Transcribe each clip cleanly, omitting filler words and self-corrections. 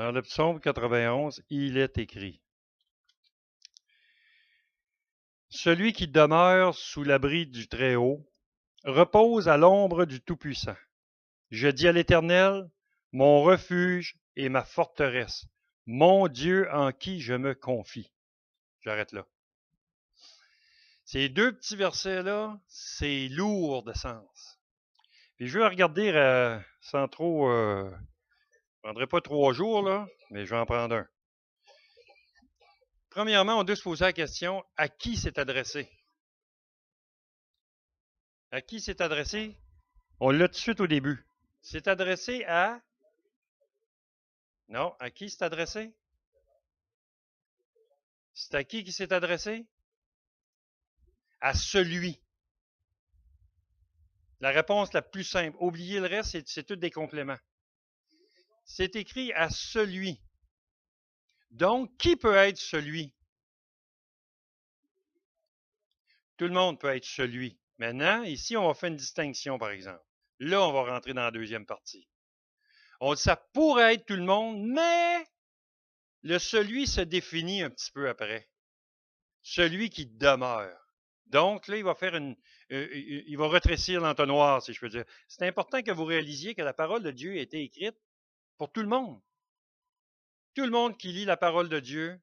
Dans le psaume 91, il est écrit: Celui qui demeure sous l'abri du Très-Haut repose à l'ombre du Tout-Puissant. Je dis à l'Éternel, mon refuge et ma forteresse, mon Dieu en qui je me confie. J'arrête là. Ces deux petits versets-là, c'est lourd de sens. Puis je vais regarder sans trop... je ne prendrai pas 3 jours, là, mais je vais en prendre un. Premièrement, on doit se poser la question, à qui c'est adressé? À qui c'est adressé? On l'a tout de suite au début. C'est adressé à... Non, à qui c'est adressé? C'est à qui s'est adressé? À celui. La réponse la plus simple. Oubliez le reste, c'est tout des compléments. C'est écrit à celui. Donc, qui peut être celui? Tout le monde peut être celui. Maintenant, ici, on va faire une distinction, par exemple. Là, on va rentrer dans la deuxième partie. On dit ça pourrait être tout le monde, mais le celui se définit un petit peu après. Celui qui demeure. Donc, là, il va faire il va rétrécir l'entonnoir, si je peux dire. C'est important que vous réalisiez que la parole de Dieu a été écrite pour tout le monde. Tout le monde qui lit la parole de Dieu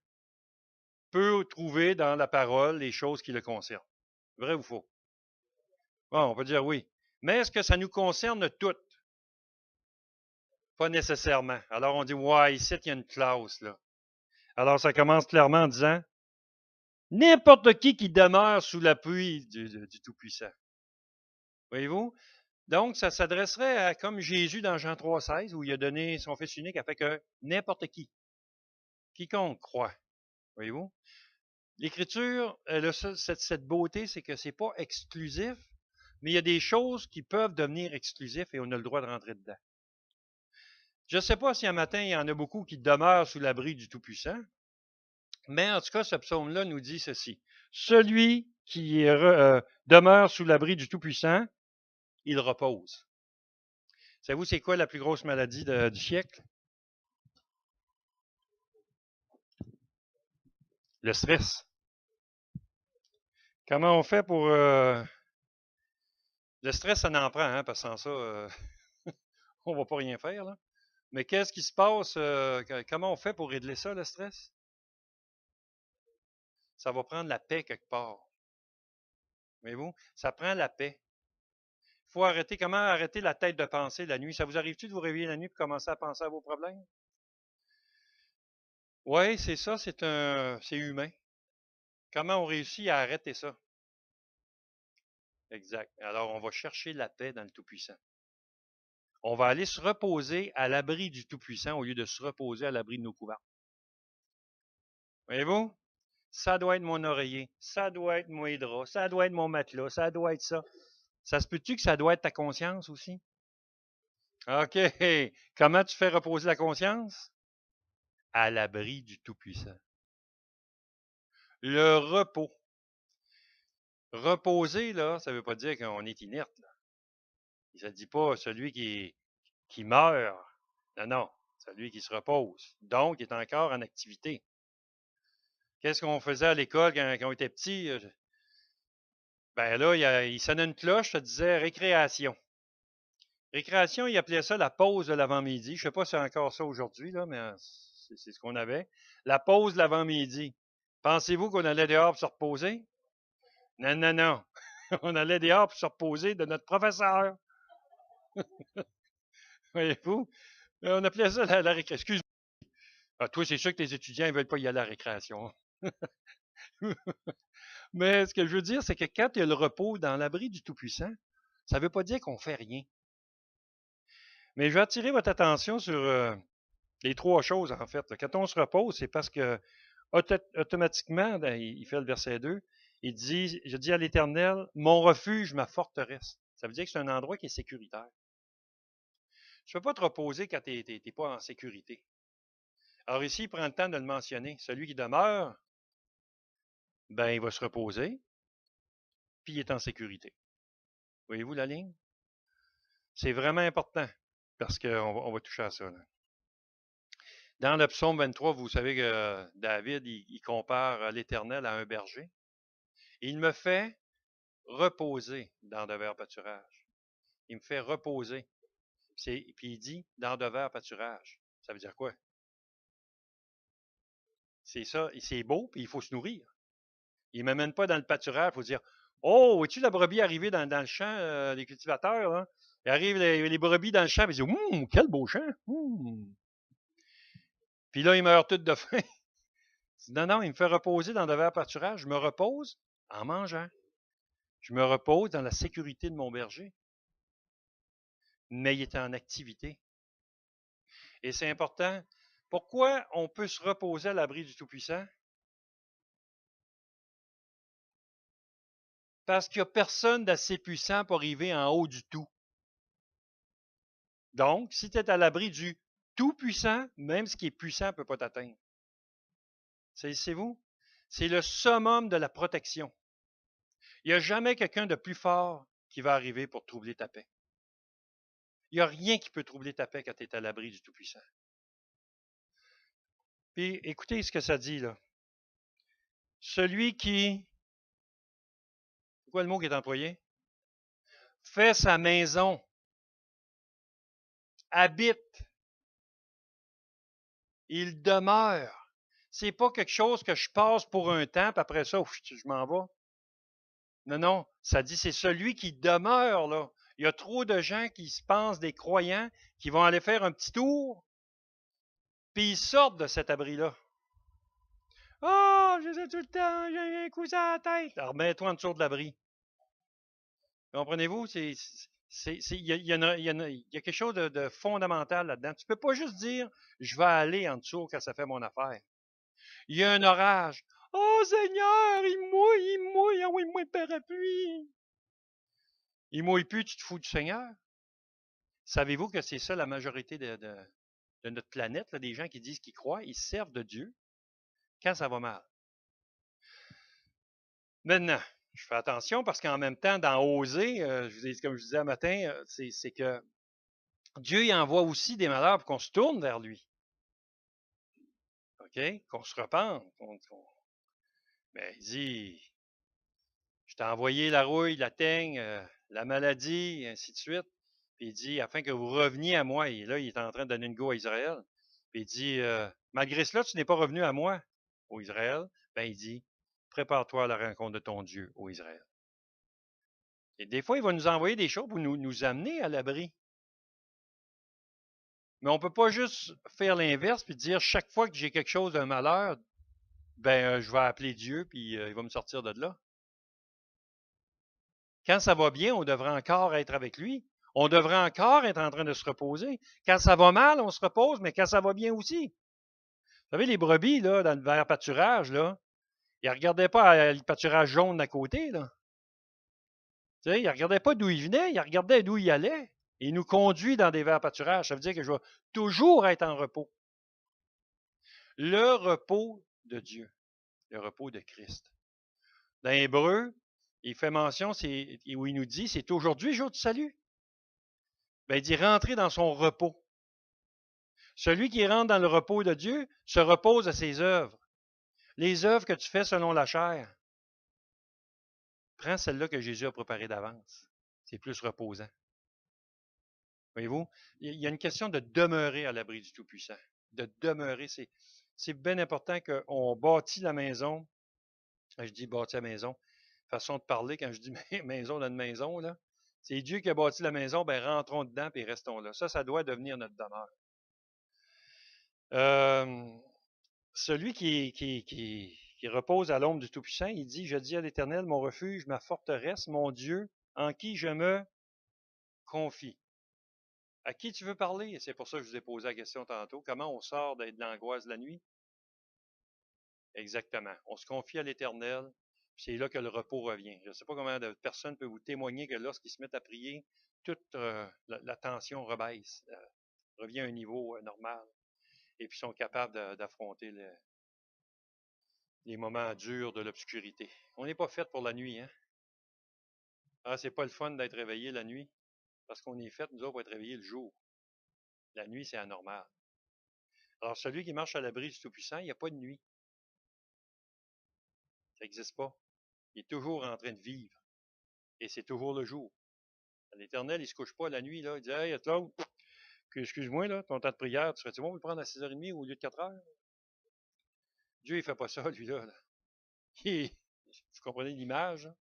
peut trouver dans la parole les choses qui le concernent. Vrai ou faux? Bon, on peut dire oui. Mais est-ce que ça nous concerne toutes? Pas nécessairement. Alors, on dit, ouais, ici, il y a une clause, là. Alors, ça commence clairement en disant, n'importe qui demeure sous l'appui du Tout-Puissant. Voyez-vous? Donc, ça s'adresserait à comme Jésus dans Jean 3,16, où il a donné son Fils unique afin que n'importe qui, quiconque croit. Voyez-vous? L'Écriture, elle a cette beauté, c'est que c'est pas exclusif, mais il y a des choses qui peuvent devenir exclusives et on a le droit de rentrer dedans. Je ne sais pas si un matin, il y en a beaucoup qui demeurent sous l'abri du Tout-Puissant, mais en tout cas, ce psaume-là nous dit ceci. Celui qui demeure sous l'abri du Tout-Puissant, il repose. Savez-vous, c'est quoi la plus grosse maladie du siècle? Le stress. Comment on fait pour... Le stress, ça n'en prend, hein, parce que sans ça, on ne va pas rien faire. Là. Mais qu'est-ce qui se passe? Comment on fait pour régler ça, le stress? Ça va prendre la paix quelque part. Voyez-vous? Ça prend la paix. Il faut arrêter. Comment arrêter la tête de penser la nuit? Ça vous arrive-tu de vous réveiller la nuit et commencer à penser à vos problèmes? Oui, c'est ça, c'est humain. Comment on réussit à arrêter ça? Exact. Alors, on va chercher la paix dans le Tout-Puissant. On va aller se reposer à l'abri du Tout-Puissant au lieu de se reposer à l'abri de nos couvertes. Voyez-vous? Ça doit être mon oreiller, ça doit être mon drap, ça doit être mon matelas, ça doit être ça. Ça se peut-tu que ça doit être ta conscience aussi? OK. Comment tu fais reposer la conscience? À l'abri du Tout-Puissant. Le repos. Reposer, là, ça ne veut pas dire qu'on est inerte. Là. Ça ne dit pas celui qui meurt. Non, non. Celui qui se repose. Donc, il est encore en activité. Qu'est-ce qu'on faisait à l'école quand on était petit? Ben là, il sonnait une cloche, ça disait récréation. Récréation, il appelait ça la pause de l'avant-midi. Je ne sais pas si c'est encore ça aujourd'hui, là, mais c'est ce qu'on avait. La pause de l'avant-midi. Pensez-vous qu'on allait dehors pour se reposer? Non, non, non. On allait dehors pour se reposer de notre professeur. Voyez-vous? On appelait ça la récréation. Excuse-moi. Ah, toi, c'est sûr que tes étudiants ne veulent pas y aller à la récréation. Mais ce que je veux dire, c'est que quand il y a le repos dans l'abri du Tout-Puissant, ça ne veut pas dire qu'on ne fait rien. Mais je vais attirer votre attention sur les 3 choses, en fait. Quand on se repose, c'est parce que automatiquement, il fait le verset 2, il dit, je dis à l'Éternel, mon refuge, ma forteresse. Ça veut dire que c'est un endroit qui est sécuritaire. Tu ne peux pas te reposer quand tu n'es pas en sécurité. Alors ici, il prend le temps de le mentionner. Celui qui demeure, ben, il va se reposer, puis il est en sécurité. Voyez-vous la ligne? C'est vraiment important, parce qu'on va toucher à ça. Là. Dans le psaume 23, vous savez que David, il compare l'Éternel à un berger. Il me fait reposer dans de verts pâturages. Il me fait reposer. Puis il dit dans de verts pâturages. Ça veut dire quoi? C'est ça, c'est beau, puis il faut se nourrir. Il ne m'amène pas dans le pâturage pour dire oh, es-tu la brebis arrivée dans le champ des cultivateurs? Hein? Il arrive les brebis dans le champ, et ils disent quel beau champ! Puis là, ils meurent toutes de faim. Non, non, il me fait reposer dans de verts pâturages. Je me repose en mangeant. Je me repose dans la sécurité de mon berger. Mais il est en activité. Et c'est important. Pourquoi on peut se reposer à l'abri du Tout-Puissant? Parce qu'il n'y a personne d'assez puissant pour arriver en haut du tout. Donc, si tu es à l'abri du Tout-Puissant, même ce qui est puissant ne peut pas t'atteindre. Saisissez-vous? C'est le summum de la protection. Il n'y a jamais quelqu'un de plus fort qui va arriver pour troubler ta paix. Il n'y a rien qui peut troubler ta paix quand tu es à l'abri du Tout-Puissant. Puis écoutez ce que ça dit là. Celui qui, c'est quoi le mot qui est employé? Fait sa maison, habite, il demeure. C'est pas quelque chose que je passe pour un temps, puis après ça, je m'en vais. Non, non, ça dit c'est celui qui demeure là. Il y a trop de gens qui se pensent des croyants qui vont aller faire un petit tour, puis ils sortent de cet abri-là. Oh, je sais tout le temps, j'ai un cousin à la tête. Alors, remets-toi en dessous de l'abri. Comprenez-vous? Il y a quelque chose de fondamental là-dedans. Tu ne peux pas juste dire je vais aller en dessous quand ça fait mon affaire. Il y a un orage. Oh Seigneur, il mouille, ah oui, il mouille parapluie. Il mouille plus, tu te fous du Seigneur? Savez-vous que c'est ça la majorité de notre planète, là, des gens qui disent qu'ils croient, ils servent de Dieu quand ça va mal. Maintenant, je fais attention parce qu'en même temps, dans Oser, comme je disais un matin, c'est que Dieu il envoie aussi des malheurs pour qu'on se tourne vers lui. OK? Qu'on se repente. Mais il dit, je t'ai envoyé la rouille, la teigne, la maladie, et ainsi de suite. Puis il dit, afin que vous reveniez à moi. Et là, il est en train de donner une go à Israël. Puis il dit, malgré cela, tu n'es pas revenu à moi, au Israël. Ben, il dit, prépare-toi à la rencontre de ton Dieu, au Israël. Et des fois, il va nous envoyer des choses pour nous amener à l'abri. Mais on ne peut pas juste faire l'inverse puis dire chaque fois que j'ai quelque chose d'un malheur, ben je vais appeler Dieu puis il va me sortir de là. Quand ça va bien, on devrait encore être avec lui. On devrait encore être en train de se reposer. Quand ça va mal, on se repose, mais quand ça va bien aussi. Vous savez, les brebis, là, dans le vert pâturage, là, ils ne regardaient pas le pâturage jaune à côté, là. Tu sais, ils ne regardaient pas d'où ils venaient, ils regardaient d'où ils allaient. Et il nous conduit dans des verts pâturages. Ça veut dire que je vais toujours être en repos. Le repos de Dieu, le repos de Christ. Dans Hébreu, il fait mention, où il nous dit, c'est aujourd'hui jour du salut. Ben, il dit rentrer dans son repos. Celui qui rentre dans le repos de Dieu se repose à ses œuvres. Les œuvres que tu fais selon la chair, prends celle-là que Jésus a préparée d'avance. C'est plus reposant. Voyez-vous, il y a une question de demeurer à l'abri du Tout-Puissant. De demeurer, c'est bien important qu'on bâtit la maison. Je dis bâtir la maison, façon de parler quand je dis maison dans une maison, là. C'est Dieu qui a bâti la maison, ben rentrons dedans et restons là. Ça doit devenir notre demeure. Celui qui repose à l'ombre du Tout-Puissant, il dit, je dis à l'Éternel, mon refuge, ma forteresse, mon Dieu, en qui je me confie. À qui tu veux parler? Et c'est pour ça que je vous ai posé la question tantôt. Comment on sort de l'angoisse de la nuit? Exactement. On se confie à l'Éternel, c'est là que le repos revient. Je ne sais pas combien de personnes peuvent vous témoigner que lorsqu'ils se mettent à prier, toute la tension rebaisse, revient à un niveau normal, et puis sont capables d'affronter les moments durs de l'obscurité. On n'est pas fait pour la nuit, hein? Ah, c'est pas le fun d'être réveillé la nuit, parce qu'on est fait, nous autres, pour être réveillés le jour. La nuit, c'est anormal. Alors, celui qui marche à l'abri du Tout-Puissant, il n'y a pas de nuit. Ça n'existe pas. Il est toujours en train de vivre. Et c'est toujours le jour. L'Éternel, il ne se couche pas la nuit, là. Il dit, hey, l'autre, excuse-moi, là, ton temps de prière, tu serais-tu bon de le prendre à 6h30 au lieu de 4h? Dieu, il ne fait pas ça, lui-là. Là. Vous comprenez l'image? Hein?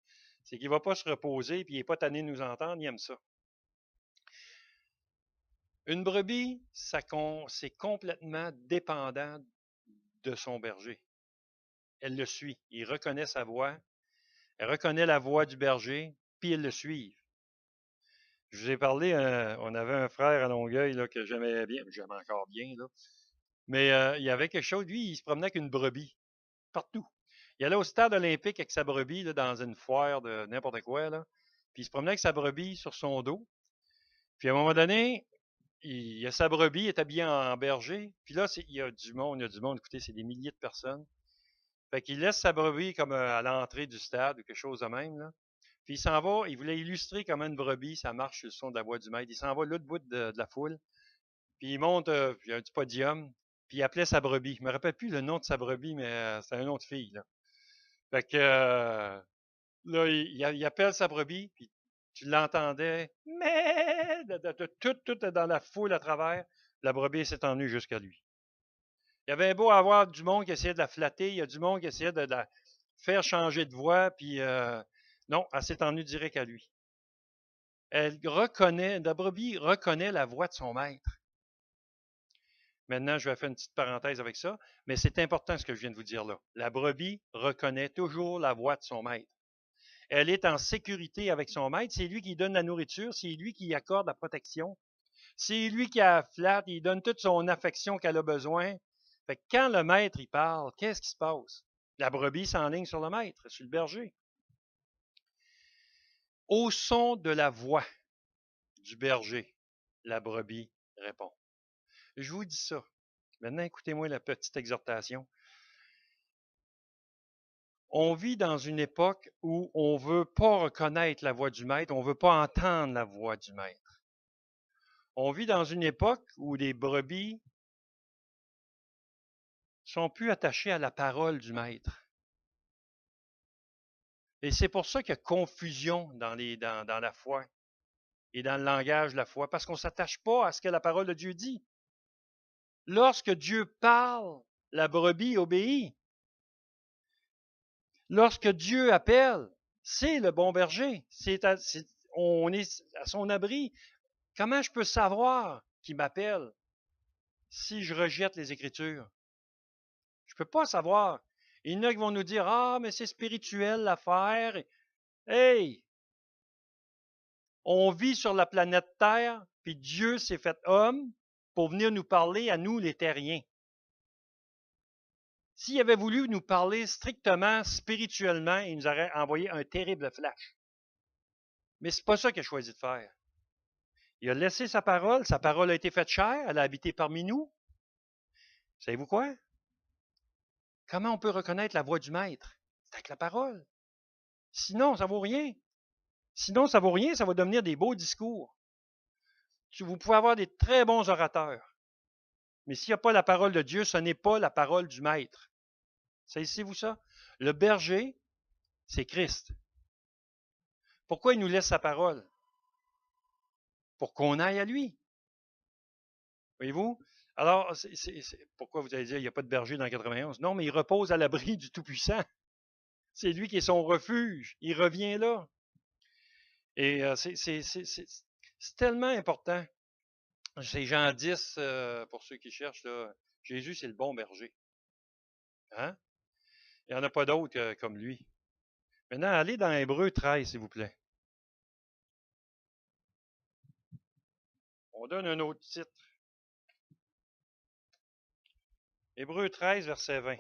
C'est qu'il ne va pas se reposer, puis il n'est pas tanné de nous entendre, il aime ça. Une brebis, c'est complètement dépendant de son berger. Elle le suit. Il reconnaît sa voix. Elle reconnaît la voix du berger, puis elle le suit. Je vous ai parlé, on avait un frère à Longueuil là, que j'aimais bien, j'aime encore bien, là. Mais il y avait quelque chose, lui, il se promenait avec une brebis, partout. Il allait au stade olympique avec sa brebis là, dans une foire de n'importe quoi, là. Puis il se promenait avec sa brebis sur son dos. Puis à un moment donné, il y a sa brebis, il est habillé en berger. Puis là, il y a du monde, écoutez, c'est des milliers de personnes. Fait qu'il laisse sa brebis comme à l'entrée du stade ou quelque chose de même, là. Puis il s'en va, il voulait illustrer comment une brebis, ça marche sur le son de la voix du maître. Il s'en va l'autre bout de la foule, puis il monte, il y a un petit podium, puis il appelait sa brebis. Je me rappelle plus le nom de sa brebis, mais c'était un nom de fille, là. Fait que là, il appelle sa brebis, puis tu l'entendais, mais tout dans la foule à travers. La brebis s'est ennuie jusqu'à lui. Il y avait beau avoir du monde qui essayait de la flatter, il y a du monde qui essayait de la faire changer de voix, puis non, elle s'est ennuie direct à lui. La brebis reconnaît la voix de son maître. Maintenant, je vais faire une petite parenthèse avec ça, mais c'est important ce que je viens de vous dire là. La brebis reconnaît toujours la voix de son maître. Elle est en sécurité avec son maître. C'est lui qui donne la nourriture, c'est lui qui accorde la protection. C'est lui qui la flatte, il donne toute son affection qu'elle a besoin. Fait que quand le maître il parle, qu'est-ce qui se passe? La brebis s'enligne sur le maître, sur le berger. Au son de la voix du berger, la brebis répond. Je vous dis ça. Maintenant, écoutez-moi la petite exhortation. On vit dans une époque où on ne veut pas reconnaître la voix du maître, on ne veut pas entendre la voix du maître. On vit dans une époque où les brebis sont plus attachées à la parole du maître. Et c'est pour ça qu'il y a confusion dans la foi et dans le langage de la foi, parce qu'on ne s'attache pas à ce que la parole de Dieu dit. Lorsque Dieu parle, la brebis obéit. Lorsque Dieu appelle, c'est le bon berger. On est à son abri. Comment je peux savoir qu'il m'appelle si je rejette les Écritures? Je ne peux pas savoir. Il y en a qui vont nous dire, ah, mais c'est spirituel l'affaire. Hey! On vit sur la planète Terre, puis Dieu s'est fait homme pour venir nous parler à nous, les terriens. S'il avait voulu nous parler strictement spirituellement, il nous aurait envoyé un terrible flash. Mais c'est pas ça qu'il a choisi de faire. Il a laissé sa parole a été faite chair, elle a habité parmi nous. Savez-vous quoi? Comment on peut reconnaître la voix du maître? C'est avec la parole. Sinon, ça vaut rien. Sinon, ça vaut rien, ça va devenir des beaux discours. Vous pouvez avoir des très bons orateurs. Mais s'il n'y a pas la parole de Dieu, ce n'est pas la parole du maître. Savez-vous ça? Le berger, c'est Christ. Pourquoi il nous laisse sa parole? Pour qu'on aille à lui. Voyez-vous? Alors, pourquoi vous allez dire qu'il n'y a pas de berger dans 91? Non, mais il repose à l'abri du Tout-Puissant. C'est lui qui est son refuge. Il revient là. Et c'est tellement important. C'est Jean 10, pour ceux qui cherchent, là, Jésus, c'est le bon berger. Hein? Il n'y en a pas d'autre comme lui. Maintenant, allez dans Hébreux 13, s'il vous plaît. On donne un autre titre. Hébreux 13, verset 20.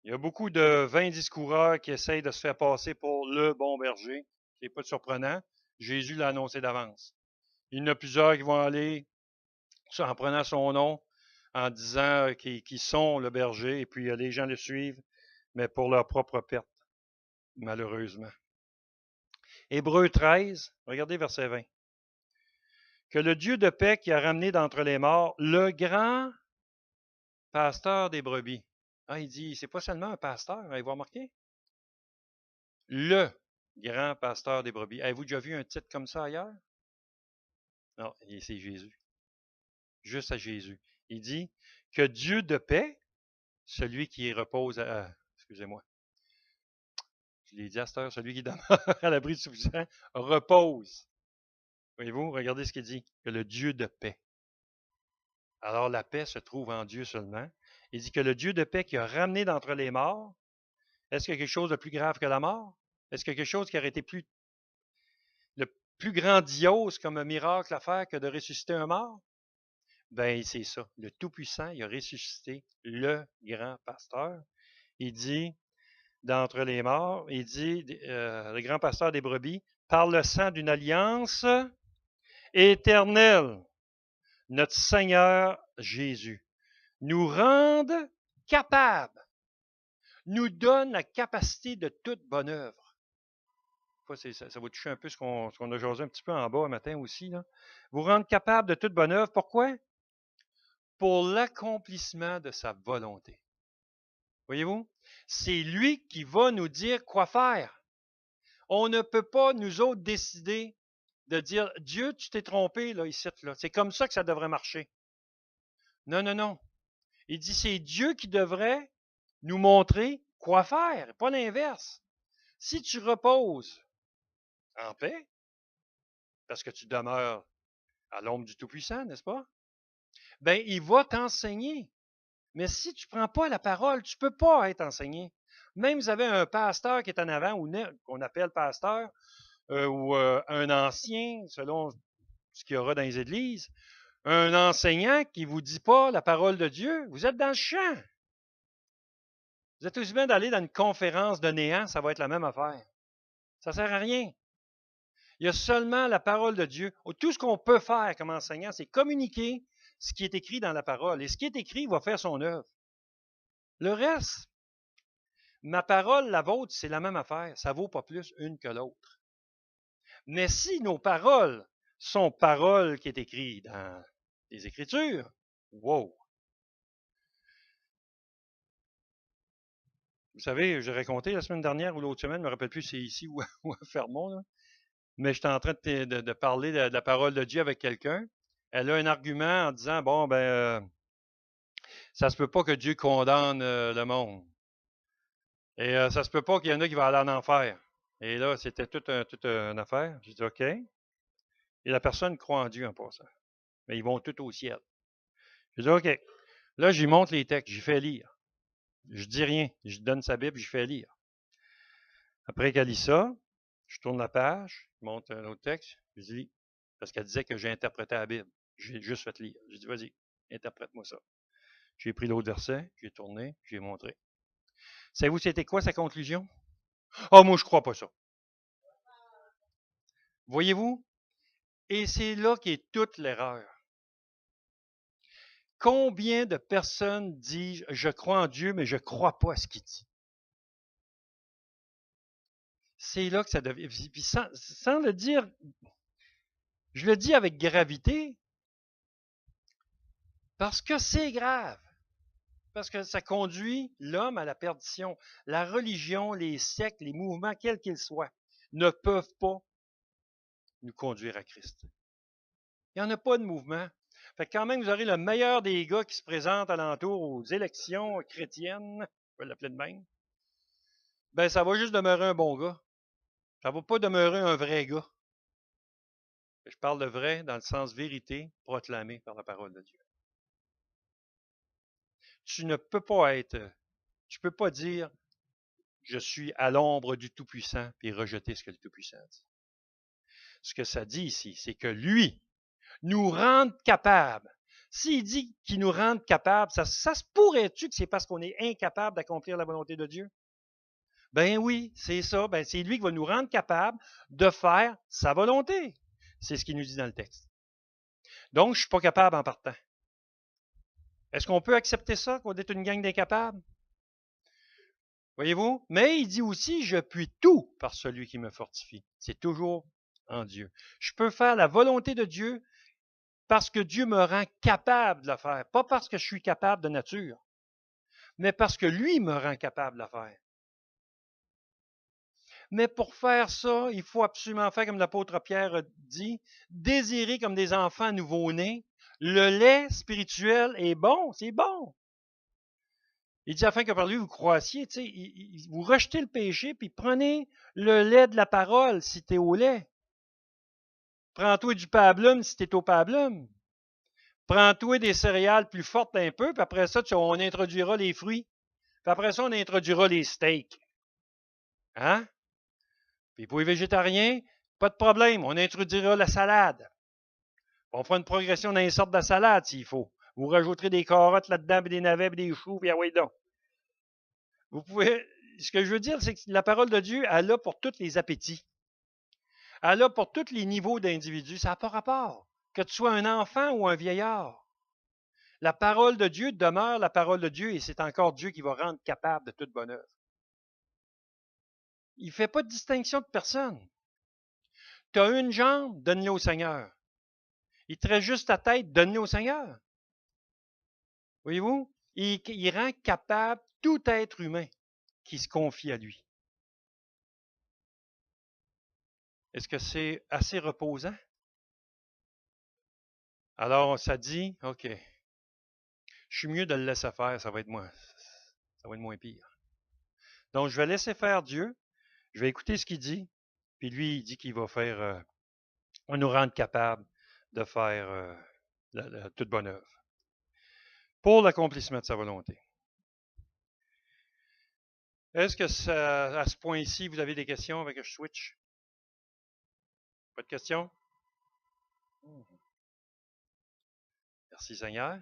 Il y a beaucoup de vains discoureurs qui essayent de se faire passer pour le bon berger. Ce n'est pas surprenant. Jésus l'a annoncé d'avance. Il y en a plusieurs qui vont aller en prenant son nom, en disant qu'ils sont le berger, et puis les gens le suivent, mais pour leur propre perte, malheureusement. Hébreux 13, regardez verset 20. Que le Dieu de paix qui a ramené d'entre les morts le grand pasteur des brebis. Ah, il dit, c'est pas seulement un pasteur, avez-vous remarqué? Le grand pasteur des brebis. Avez-vous déjà vu un titre comme ça ailleurs? Non, c'est Jésus. Juste à Jésus. Il dit que Dieu de paix, celui qui repose excusez-moi, je l'ai dit à cette heure, celui qui demeure à l'abri du Tout-Puissant, repose. Voyez-vous, regardez ce qu'il dit, que le Dieu de paix. Alors la paix se trouve en Dieu seulement. Il dit que le Dieu de paix qui a ramené d'entre les morts, est-ce qu'il y a quelque chose de plus grave que la mort? Est-ce qu'il y a quelque chose qui aurait été le plus grandiose comme un miracle à faire que de ressusciter un mort? Ben, c'est ça. Le Tout-Puissant, il a ressuscité le grand pasteur. Il dit, d'entre les morts, il dit, le grand pasteur des brebis, par le sang d'une alliance éternelle, notre Seigneur Jésus, nous rende capables, nous donne la capacité de toute bonne œuvre. Ça va toucher un peu ce qu'on a jasé un petit peu en bas un matin aussi. Là. Vous rendre capable de toute bonne œuvre. Pourquoi? Pour l'accomplissement de sa volonté. Voyez-vous? C'est lui qui va nous dire quoi faire. On ne peut pas, nous autres, décider de dire Dieu, tu t'es trompé là, ici, là. C'est comme ça que ça devrait marcher. Non, non, non. Il dit c'est Dieu qui devrait nous montrer quoi faire, pas l'inverse. Si tu reposes en paix, parce que tu demeures à l'ombre du Tout-Puissant, n'est-ce pas? Ben, il va t'enseigner. Mais si tu ne prends pas la parole, tu ne peux pas être enseigné. Même vous avez un pasteur qui est en avant, ou qu'on appelle pasteur, ou un ancien, selon ce qu'il y aura dans les églises, un enseignant qui ne vous dit pas la parole de Dieu, vous êtes dans le champ. Vous êtes aussi bien d'aller dans une conférence de néant, ça va être la même affaire. Ça ne sert à rien. Il y a seulement la parole de Dieu. Tout ce qu'on peut faire comme enseignant, c'est communiquer ce qui est écrit dans la parole. Et ce qui est écrit va faire son œuvre. Le reste, ma parole, la vôtre, c'est la même affaire. Ça ne vaut pas plus une que l'autre. Mais si nos paroles sont paroles qui est écrites dans les Écritures, wow! Vous savez, j'ai raconté la semaine dernière ou l'autre semaine, je ne me rappelle plus si c'est ici ou à Fermont, là. Mais j'étais en train de parler de la parole de Dieu avec quelqu'un. Elle a un argument en disant, bon, ça se peut pas que Dieu condamne le monde. Et ça se peut pas qu'il y en a qui vont aller en enfer. Et là, c'était toute une affaire. J'ai dit, OK. Et la personne croit en Dieu en passant. Mais ils vont tous au ciel. J'ai dit, OK. Là, j'y montre les textes. J'y fais lire. Je dis rien. Je donne sa Bible, j'y fais lire. Après qu'elle lit ça, je tourne la page, je montre un autre texte, je dis, parce qu'elle disait que j'ai interprété la Bible. J'ai juste fait lire. J'ai dit, vas-y, interprète-moi ça. J'ai pris l'autre verset, j'ai tourné, j'ai montré. Savez-vous c'était quoi sa conclusion? Ah, moi, je crois pas ça. Voyez-vous? Et c'est là qu'est toute l'erreur. Combien de personnes disent, je crois en Dieu, mais je ne crois pas à ce qu'il dit? C'est là que ça devient. Puis sans le dire, je le dis avec gravité, parce que c'est grave. Parce que ça conduit l'homme à la perdition. La religion, les sectes, les mouvements, quels qu'ils soient, ne peuvent pas nous conduire à Christ. Il n'y en a pas de mouvement. Fait que quand même, vous aurez le meilleur des gars qui se présentent alentour aux élections chrétiennes, on va l'appeler de même. Ben, ça va juste demeurer un bon gars. Ça ne va pas demeurer un vrai gars. Je parle de vrai dans le sens vérité proclamée par la parole de Dieu. Tu ne peux pas peux pas dire je suis à l'ombre du Tout-Puissant puis rejeter ce que le Tout-Puissant dit. Ce que ça dit ici, c'est que lui nous rende capables. S'il dit qu'il nous rende capables, ça se pourrait-tu que c'est parce qu'on est incapable d'accomplir la volonté de Dieu? Ben oui, c'est ça. Ben c'est lui qui va nous rendre capables de faire sa volonté. C'est ce qu'il nous dit dans le texte. Donc, je ne suis pas capable en partant. Est-ce qu'on peut accepter ça, qu'on est une gang d'incapables? Voyez-vous? Mais il dit aussi, je puis tout par celui qui me fortifie. C'est toujours en Dieu. Je peux faire la volonté de Dieu parce que Dieu me rend capable de la faire. Pas parce que je suis capable de nature, mais parce que lui me rend capable de la faire. Mais pour faire ça, il faut absolument faire comme l'apôtre Pierre dit, désirer comme des enfants nouveau-nés. Le lait spirituel est bon, c'est bon. Il dit afin que par lui vous croissiez, vous rejetez le péché, puis prenez le lait de la parole si tu es au lait. Prends-toi du pablum si tu es au pablum. Prends-toi des céréales plus fortes un peu, puis après ça, on introduira les fruits. Puis après ça, on introduira les steaks. Hein? Puis pour les végétariens, pas de problème, on introduira la salade. On fera une progression dans les sortes de salade s'il faut. Vous rajouterez des carottes là-dedans, puis des navets, puis des choux, puis ah ouais donc. Vous pouvez. Ce que je veux dire, c'est que la parole de Dieu, elle a pour tous les appétits. Elle a pour tous les niveaux d'individus. Ça n'a pas rapport. Que tu sois un enfant ou un vieillard. La parole de Dieu demeure la parole de Dieu et c'est encore Dieu qui va rendre capable de toute bonne œuvre. Il ne fait pas de distinction de personne. Tu as une jambe, donne-le au Seigneur. Il te reste juste ta tête, donne-le au Seigneur. Voyez-vous? Il rend capable tout être humain qui se confie à lui. Est-ce que c'est assez reposant? Alors, ça dit, OK, je suis mieux de le laisser faire, ça va être moins pire. Donc, je vais laisser faire Dieu, je vais écouter ce qu'il dit, puis lui, il dit qu'il va faire, on nous rendre capable de faire toute bonne œuvre pour l'accomplissement de sa volonté. Est-ce que à ce point-ci, vous avez des questions avec que je switch? Pas de questions? Merci Seigneur.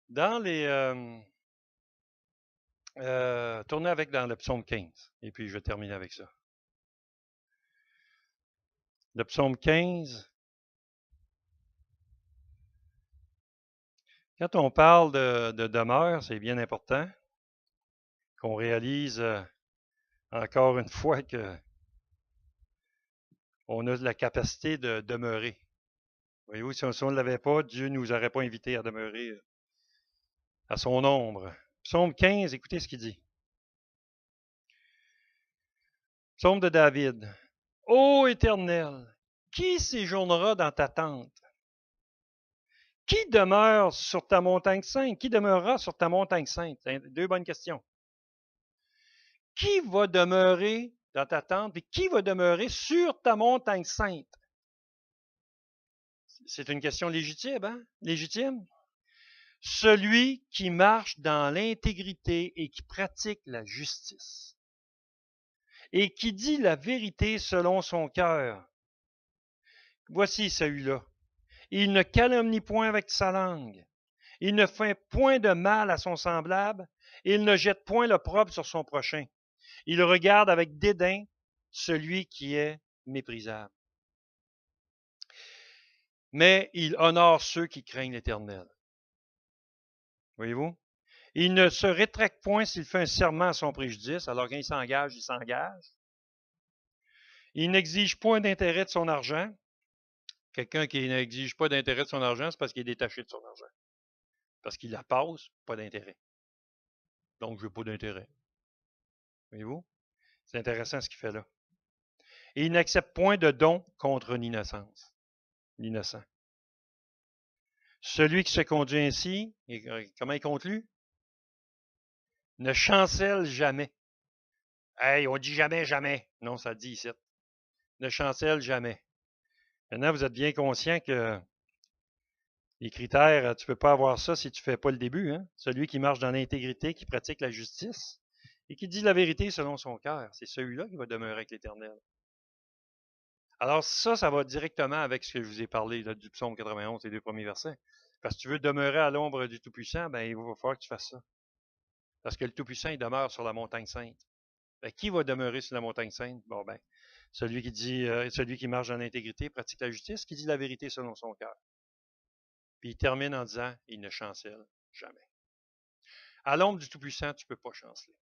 Dans les... tournez avec dans le psaume 15, et puis je vais terminer avec ça. Le psaume 15, quand on parle de demeure, c'est bien important qu'on réalise encore une fois que on a la capacité de demeurer. Voyez-vous, si on ne l'avait pas, Dieu ne nous aurait pas invités à demeurer à son ombre. Psaume 15, écoutez ce qu'il dit. Psaume de David. Ô Éternel, qui séjournera dans ta tente? Qui demeure sur ta montagne sainte? Qui demeurera sur ta montagne sainte? Deux bonnes questions. Qui va demeurer dans ta tente et qui va demeurer sur ta montagne sainte? C'est une question légitime, hein? Légitime. Celui qui marche dans l'intégrité et qui pratique la justice et qui dit la vérité selon son cœur. Voici celui-là. Il ne calomnie point avec sa langue. Il ne fait point de mal à son semblable. Il ne jette point l'opprobre sur son prochain. Il regarde avec dédain celui qui est méprisable. Mais il honore ceux qui craignent l'Éternel. Voyez-vous? Il ne se rétracte point s'il fait un serment à son préjudice, alors quand il s'engage, il s'engage. Il n'exige point d'intérêt de son argent. Quelqu'un qui n'exige pas d'intérêt de son argent, c'est parce qu'il est détaché de son argent. Parce qu'il la passe, pas d'intérêt. Donc, je n'ai pas d'intérêt. Voyez-vous? C'est intéressant ce qu'il fait là. Et il n'accepte point de don contre l'innocence. L'innocent. Celui qui se conduit ainsi, comment il conclut? Ne chancelle jamais. Hey, on dit jamais, jamais. Non, ça dit ici. Ne chancelle jamais. Maintenant, vous êtes bien conscient que les critères, tu ne peux pas avoir ça si tu ne fais pas le début. Hein? Celui qui marche dans l'intégrité, qui pratique la justice et qui dit la vérité selon son cœur. C'est celui-là qui va demeurer avec l'Éternel. Alors ça va directement avec ce que je vous ai parlé là, du psaume 91, les deux premiers versets. Parce que tu veux demeurer à l'ombre du Tout-Puissant, ben, il va falloir que tu fasses ça. Parce que le Tout-Puissant, il demeure sur la montagne sainte. Ben, qui va demeurer sur la montagne sainte? Bon, ben, celui qui marche dans l'intégrité, pratique la justice, qui dit la vérité selon son cœur. Puis il termine en disant, il ne chancelle jamais. À l'ombre du Tout-Puissant, tu ne peux pas chanceler.